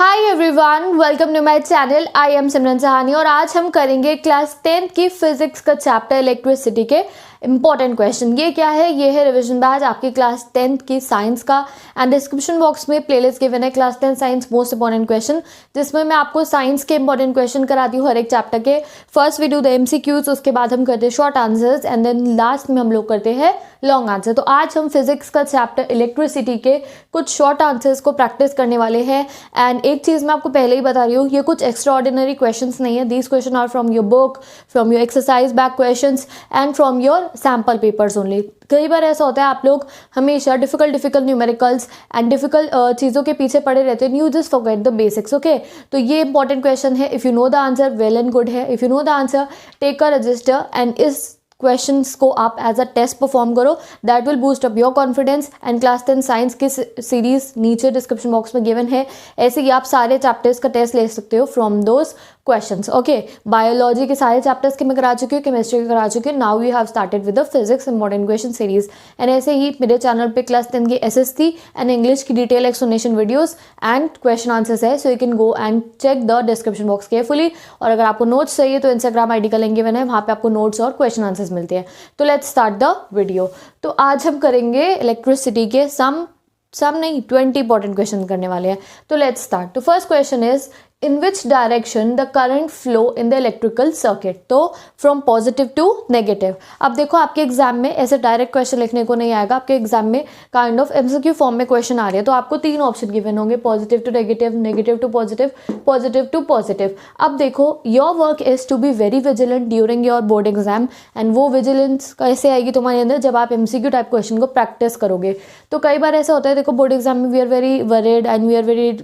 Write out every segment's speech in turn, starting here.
Hi everyone, welcome to my channel. I am Simran Sahni और आज हम करेंगे क्लास 10th की फिजिक्स का चैप्टर इलेक्ट्रिसिटी के इंपॉर्टेंट क्वेश्चन। ये क्या है? ये है रिवीजन बैच आपकी क्लास 10th की साइंस का। एंड डिस्क्रिप्शन बॉक्स में प्लेलिस्ट गिवन है class 10 science most important question, जिसमें मैं आपको साइंस के इंपॉर्टेंट क्वेश्चन कराती हूँ हर एक चैप्टर के। First we do the MCQs, उसके बाद हम करते हैं short answers and then last में हम लोग करते हैं लॉन्ग आंसर। तो आज हम फिजिक्स का चैप्टर इलेक्ट्रिसिटी के कुछ शॉर्ट आंसर्स को प्रैक्टिस करने वाले हैं। एंड एक चीज़ मैं आपको पहले ही बता रही हूँ, ये कुछ एक्स्ट्रा ऑर्डिनरी क्वेश्चंस नहीं है। These question are from your book, from your exercise back questions and from your sample papers only. कई बार ऐसा होता है आप लोग हमेशा डिफिकल्ट न्यूमेरिकल्स एंड डिफिकल्ट चीज़ों के पीछे पड़े रहते हैं। You just forget the basics, okay. तो ये इंपॉर्टेंट क्वेश्चन है। If you know the answer well and good है, if you know the answer take a register and इस क्वेश्चंस को आप एज अ टेस्ट परफॉर्म करो। That will boost up your confidence. And class 10 science की series नीचे description box में given है, ऐसे ही आप सारे चैप्टर्स का टेस्ट ले सकते हो from those questions, okay. Biology के सारे चैप्टर्स के मैं करा चुकी हूँ, केमिस्ट्री के करा चुकी हूँ। Now you have started with the physics important question series. And ऐसे ही मेरे चैनल पे क्लास 10 की SST एंड इंग्लिश की detail explanation videos and question answers है, so you can go and check the description box carefully. और अगर आपको नोट्स चाहिए तो इंस्टाग्राम ID का लिंक गिवन है, वहाँ पे आपको नोट्स और क्वेश्चन आंसर्स मिलते हैं। तो लेट्स स्टार्ट द वीडियो। तो आज हम करेंगे इलेक्ट्रिसिटी के सम नहीं 20 इंपॉर्टेंट क्वेश्चन करने वाले हैं। तो लेट्स स्टार्ट। तो first question is in which direction the current flow in the electrical circuit. तो फ्रॉम पॉजिटिव टू नेगेटिव। अब देखो आपके एग्जाम में ऐसे डायरेक्ट क्वेश्चन लिखने को नहीं आएगा, आपके एग्जाम में काइंड ऑफ MCQ फॉर्म में क्वेश्चन आ रहे हैं। तो आपको 3 ऑप्शन गिवन होंगे, positive to negative, negative to positive, positive to positive. अब देखो your work is to be very vigilant during your board exam. And वो विजिलेंस कैसे आएगी तुम्हारे अंदर? जब आप MCQ टाइप क्वेश्चन को प्रैक्टिस करोगे। तो कई बार ऐसा होता है, देखो बोर्ड एग्जाम में we are very worried and we are very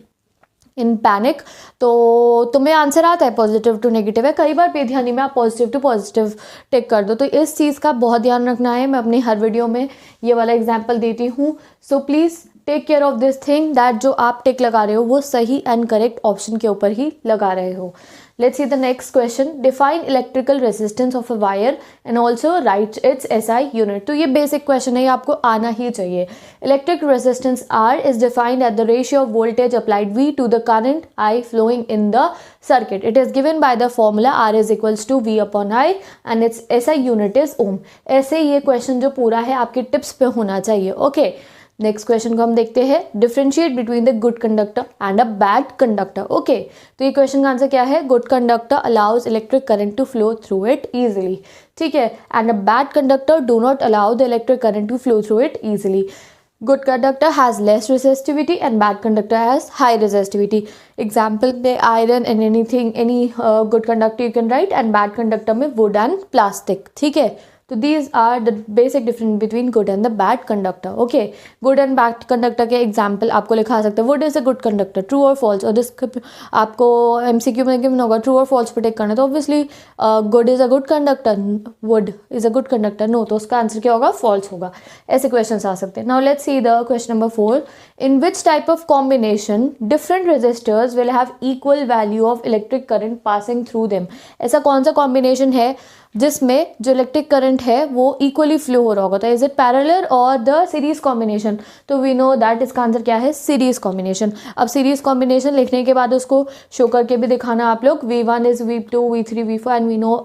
in panic, तो तुम्हें आंसर आता है पॉजिटिव टू नेगेटिव है, कई बार बेध्यानी में आप पॉजिटिव टू पॉजिटिव टिक कर दो। तो इस चीज़ का बहुत ध्यान रखना है। मैं अपनी हर वीडियो में ये वाला एग्जाम्पल देती हूँ। So please take care of this thing that जो आप टिक लगा रहे हो वो सही एंड करेक्ट ऑप्शन के ऊपर ही लगा रहे हो। Let's see the next question. Define electrical resistance of a wire and also right it's SI unit. तो ये बेसिक क्वेश्चन है, ये आपको आना ही चाहिए। Electric resistance R is defined at the ratio of voltage applied V to the current I flowing in the circuit. It is given by the formula R is equals to V upon I and its SI unit is ohm. ऐसे ये question जो पूरा है आपकी tips पे होना चाहिए, okay. Next question को हम देखते हैं। Differentiate between the good conductor and a bad conductor, okay. तो ये क्वेश्चन का आंसर क्या है? Good conductor allows electric current to flow through it easily, ठीक है। And a bad conductor do not allow the electric current to flow through it easily. Good conductor has less resistivity and bad conductor has high resistivity. Example में iron and anything, any good conductor you can write, and bad conductor में wood and plastic, ठीक है। तो these are the basic difference between good and the bad conductor, okay. Good and bad conductor के example आपको लिखा सकते हैं। wood is a good conductor, true or false। और आपको MCQ में गिवन होगा true or false पे टिक करना। तो obviously good is a good conductor, wood is a good conductor, no। तो उसका आंसर क्या होगा? false होगा। ऐसे क्वेश्चन आ सकते हैं। Now let's see the question number 4. In which type of combination different resistors will have equal value of electric current passing through them। ऐसा कौन सा कॉम्बिनेशन है जिसमें जो इलेक्ट्रिक करंट है वो इक्वली फ्लो हो रहा होगा? तो इज इट पैरेलल और द सीरीज कॉम्बिनेशन? तो वी नो दैट इसका आंसर क्या है? Series combination. अब सीरीज कॉम्बिनेशन लिखने के बाद उसको शो करके भी दिखाना आप लोग। V1 is V2 V3 V4 and we know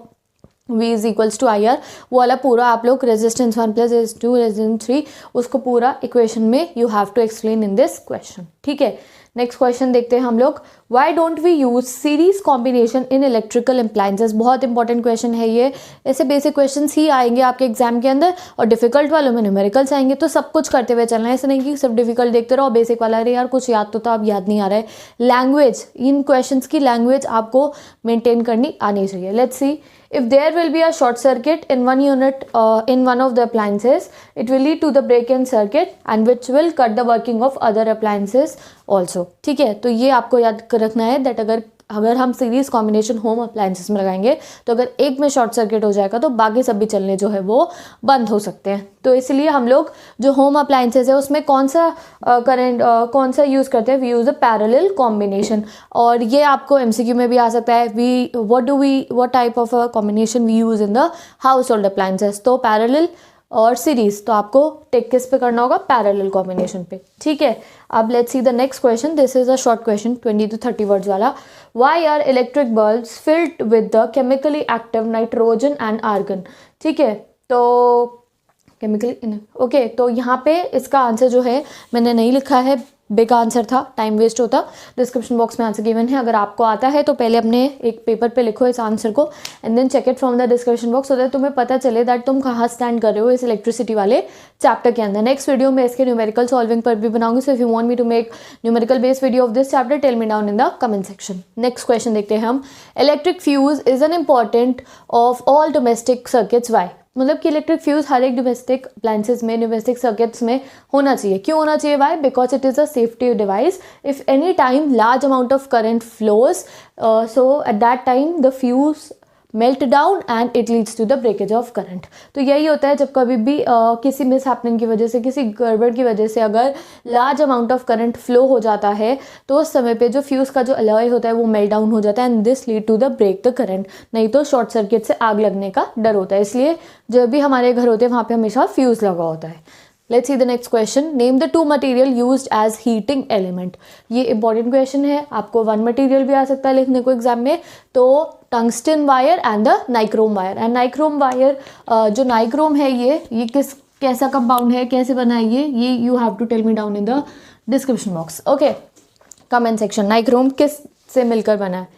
V is equals to IR। वो वाला पूरा आप लोग रेजिस्टेंस 1 प्लस रेजिस्टेंस 2 रेजिस्टेंस 3 उसको पूरा इक्वेशन में you have to explain in this question, ठीक है। नेक्स्ट क्वेश्चन देखते हैं हम लोग। Why don't we use series combination in electrical appliances. बहुत इंपॉर्टेंट क्वेश्चन है ये। ऐसे बेसिक क्वेश्चन ही आएंगे आपके एग्जाम के अंदर और डिफिकल्ट वालों में न्यूमेरिकल्स आएंगे। तो सब कुछ करते हुए चलना है, ऐसा नहीं कि सिर्फ डिफिकल्ट देखते रहो, बेसिक वाला अरे यार कुछ याद तो था अब याद नहीं आ रहा है। लैंग्वेज, इन क्वेश्चन की लैंग्वेज आपको मेंटेन करनी आनी चाहिए। Let's see. If there will be a short circuit in one unit in one of the appliances, it will lead to the break-in circuit and which will cut the working of other appliances also, ठीक है। तो ये आपको याद रखना है that अगर हम सीरीज कॉम्बिनेशन होम अप्लायंसेस में लगाएंगे तो अगर एक में शॉर्ट सर्किट हो जाएगा तो बाकी सभी चलने जो है वो बंद हो सकते हैं। तो इसलिए हम लोग जो होम अप्लायंसेस है उसमें कौन सा करंट कौन सा यूज़ करते हैं? We use a parallel combination. और ये आपको MCQ में भी आ सकता है। What type of combination we use in the household appliances. तो पैरेलल और सीरीज, तो आपको टिक किस पे करना होगा, पैरेलल कॉम्बिनेशन पे, ठीक है। अब let's see the next question, this is a short question 20 to 30 words वाला। Why are electric bulbs filled with the chemically active nitrogen and argon, ठीक है। तो केमिकली ओके, तो यहाँ पे इसका आंसर जो है मैंने नहीं लिखा है, बिग आंसर था, टाइम वेस्ट होता। डिस्क्रिप्शन बॉक्स में आंसर गिवन है, अगर आपको आता है तो पहले अपने एक पेपर पे लिखो इस आंसर को and then check it from the description box, so that तुम्हें पता चले दैट तुम कहाँ स्टैंड कर रहे हो इस इलेक्ट्रिसिटी वाले चैप्टर के अंदर। नेक्स्ट वीडियो में इसके न्यूमेरिकल सॉल्विंग पर भी बनाऊंगी, so if you want me to make numerical based video of this chapter, tell me down in the comment section. Next question देखते हैं हम। Electric fuse is an important of all domestic circuits, why, मतलब कि electric fuse हर एक domestic appliances में, domestic circuits में होना चाहिए। क्यों होना चाहिए, why, because it is a safety device. If any time large amount of current flows, so at that time the fuse melt down and it leads to the breakage of current. तो यही होता है जब कभी भी किसी miss happening की वजह से, किसी गड़बड़ की वजह से अगर large amount of current flow हो जाता है तो उस समय पे जो फ्यूज़ का जो अलॉय होता है वो मेल्ट डाउन हो जाता है and this lead to the break the current. नहीं तो शॉर्ट सर्किट से आग लगने का डर होता है, इसलिए जब भी हमारे घर होते हैं वहाँ पे हमेशा फ्यूज़ लगा होता है। Let's see the next question. Name the two material used as heating element. ये इंपॉर्टेंट क्वेश्चन है, आपको वन मटेरियल भी आ सकता है लिखने को एग्जाम में, तो tungsten wire and the nichrome wire. And nichrome wire, जो नाइक्रोम है ये कैसा कंपाउंड है, कैसे बना है ये you have to tell me down in the description box, okay, comment section. Nichrome किस से मिलकर बना है।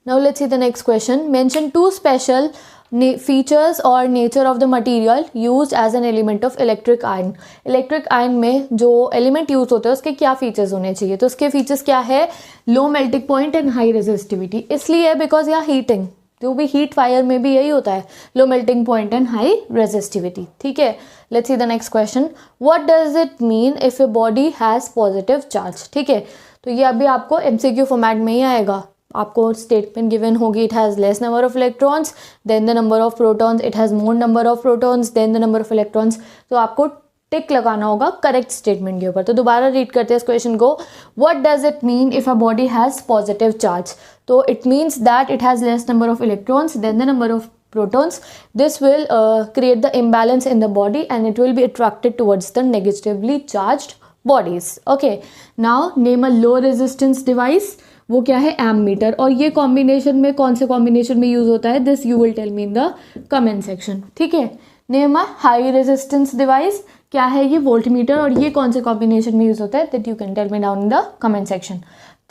Now let's see the next question. Mention two special features और nature of the material used as an element of electric iron. Electric iron में जो element use होते हैं उसके क्या फीचर्स होने चाहिए, तो उसके फीचर्स क्या है, low melting point and high resistivity. इसलिए बिकॉज यहाँ हीटिंग, जो भी हीट फायर में भी यही होता है, low melting point and high resistivity, ठीक है। Let's see the next question. What does it mean if a body has positive charge, ठीक है। तो ये अभी आपको MCQ फॉर्मेट में ही आएगा, आपको स्टेटमेंट गिवन होगी, it has less number of electrons than the number of protons, it has more number of protons than the number of electrons. तो आपको टिक लगाना होगा करेक्ट स्टेटमेंट के ऊपर। तो दोबारा रीड करते हैं इस क्वेश्चन को। What does it mean if a body has positive charge, तो it means that it has less number of electrons than the number of protons. This will create the imbalance in the body and it will be attracted towards the negatively charged bodies. Okay, now name a low resistance device. वो क्या है, ammeter. और ये combination में कौन से combination में use होता है, this you will tell me in the comment section, ठीक है। Name a high resistance device, क्या है ये, वोल्टमीटर। और ये कौन से कॉम्बिनेशन में यूज होता है, that you can tell me down in the comment section,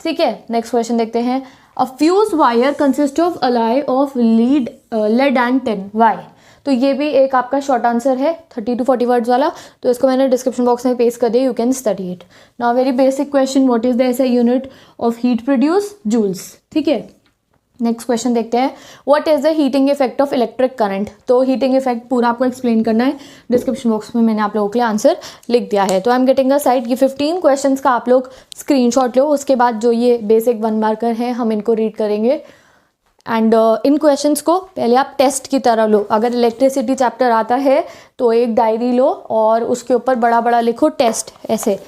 ठीक है। नेक्स्ट क्वेश्चन देखते हैं। A fuse wire consist of alloy of lead and tin, why. तो ये भी एक आपका शॉर्ट आंसर है 30 to 40 वर्ड्स वाला, तो इसको मैंने डिस्क्रिप्शन बॉक्स में पेस्ट कर दिया, you can study it. Now very basic question, what is the SI unit of heat produce, joules, ठीक है। नेक्स्ट क्वेश्चन देखते हैं। What is the heating effect of electric current, तो हीटिंग इफेक्ट पूरा आपको एक्सप्लेन करना है, डिस्क्रिप्शन बॉक्स में मैंने आप लोगों के लिए आंसर लिख दिया है। तो I am getting a side, ये 15 क्वेश्चंस का आप लोग स्क्रीनशॉट लो, उसके बाद जो ये बेसिक 1 मार्कर है हम इनको रीड करेंगे एंड इन क्वेश्चंस को पहले आप टेस्ट की तरह लो। अगर इलेक्ट्रिसिटी चैप्टर आता है तो एक डायरी लो और उसके ऊपर बड़ा बड़ा लिखो टेस्ट, ऐसे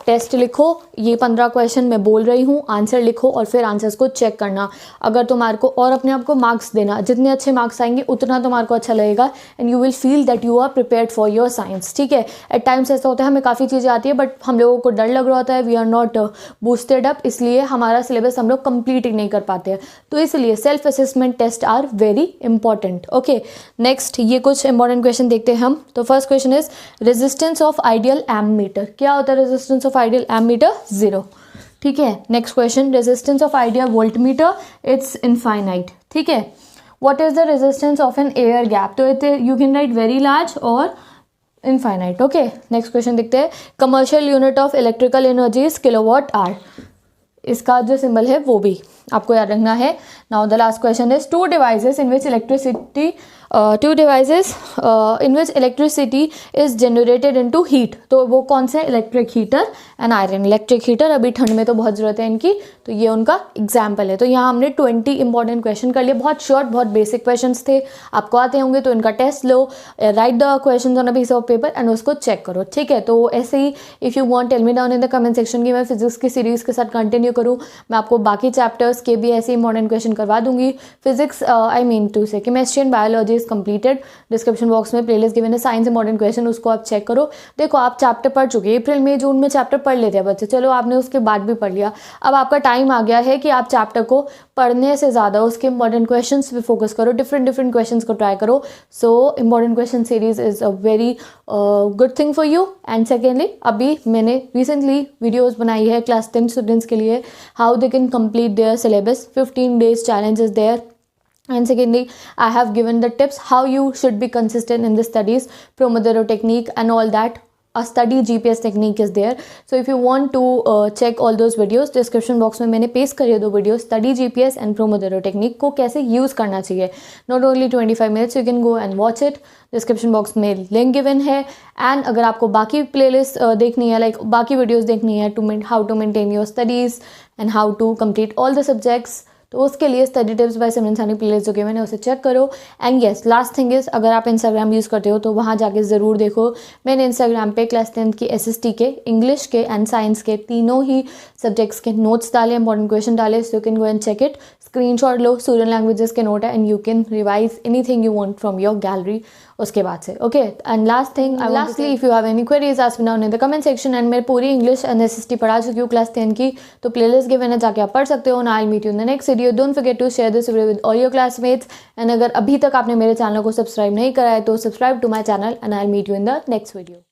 टेस्ट लिखो, ये 15 क्वेश्चन मैं बोल रही हूँ, आंसर लिखो और फिर आंसर्स को चेक करना। अगर तुम्हारे को, और अपने आप को मार्क्स देना, जितने अच्छे मार्क्स आएंगे उतना तुम्हारे को अच्छा लगेगा and you will feel that you are prepared for your science, ठीक है। एट टाइम्स ऐसा होता है हमें काफ़ी चीज़ें आती है बट हम लोगों को डर लग रहा होता है, we are not boosted up, इसलिए हमारा सिलेबस हम लोग कंप्लीट ही नहीं कर पाते हैं। तो इसलिए self assessment test are very important, okay. Next ये कुछ इंपॉर्टेंट क्वेश्चन देखते हैं हम। तो first question is resistance of ideal ammeter, क्या होता है रेजिस्टेंस ऑफ आइडियल एमीटर, 0, ठीक है। Next question, resistance of ideal voltmeter, it's infinite, ठीक है। What is the resistance of an air gap, तो it you can write very large और infinite, okay. Next question देखते हैं। Commercial unit of electrical energy is kilowatt hour, इसका जो symbol है वो भी आपको याद रखना है। Now the last question is two devices in which electricity is generated into heat, तो वो कौन से, electric heater and iron. Electric heater अभी ठंड में तो बहुत ज़रूरत है इनकी, तो ये उनका एग्जाम्पल है। तो यहाँ हमने 20 इंपॉर्टेंट क्वेश्चन कर लिए, बहुत शॉर्ट बहुत बेसिक क्वेश्चन थे, आपको आते होंगे तो इनका टेस्ट लो, write the question on a piece of paper and उसको चेक करो, ठीक है। तो ऐसे ही if you want tell me down in the comment section की मैं फिजिक्स की सीरीज़ के साथ कंटिन्यू करूँ, मैं आपको बाकी चैप्टर्स के भी ऐसे इंपॉर्टेंट क्वेश्चन करवा दूंगी। फिजिक्स आई मीन टू से chemistry and biology is completed. Description box में प्लेलिस्ट गिवन है साइंस इंपॉर्टेंट क्वेश्चन, उसको आप चेक करो। देखो आप चैप्टर पढ़ चुके, अप्रैल मई जून में चैप्टर पढ़ लेते हैं बच्चे, चलो आपने उसके बाद भी पढ़ लिया। अब आपका टाइम आ गया है कि आप चैप्टर को पढ़ने से ज़्यादा उसके इंपॉर्टेंट क्वेश्चन पे फोकस करो, डिफरेंट क्वेश्चन को ट्राई करो। So important question series is a very good thing for you. And secondly, अभी मैंने रिसेंटली वीडियोज़ बनाई है क्लास 10 स्टूडेंट्स के लिए, how they can complete their syllabus, 15 days challenge is there. And secondly, I have given the tips how you should be consistent in the studies, Pomodoro technique and all that. A study GPS technique is there. So if you want to check all those videos, description box में मैंने paste करी है 2 video, study GPS and Pomodoro technique को कैसे use करना चाहिए। Not only 25 minutes, you can go and watch it. Description box में link given है। एंड अगर आपको बाकी प्लेलिस्ट देखनी है, लाइक बाकी वीडियोस देखनी है to how to maintain your studies and how to complete all the subjects, तो उसके लिए study tips by Simran Sahani playlist जो कि मैंने उसे चेक करो। And yes, last thing is, अगर आप इंस्टाग्राम यूज़ करते हो तो वहाँ जाके ज़रूर देखो, मैंने इंस्टाग्राम पे क्लास 10 की SST के, इंग्लिश के एंड साइंस के तीनों ही सब्जेक्ट्स के नोट्स डाले, इंपॉर्टेंट क्वेश्चन डाले। So you can go and check it, screenshot लो, स्टूडेंट लैंग्वेजेस के नोट है, and you can revise anything you want from your gallery उसके बाद से। Okay, and last thing, lastly if you have any queries ask me down in the comment section. And मैं पूरी English and SST पढ़ा चुकी हूँ class 10 की, तो प्लेलिस्ट गिवन है, जाके आप पढ़ सकते हो। I will meet you in the next video. Don't forget to share this video with all your classmates. And अगर अभी तक आपने मेरे चैनल को सब्सक्राइब नहीं करा है तो subscribe to my channel, and I will meet you in the next video.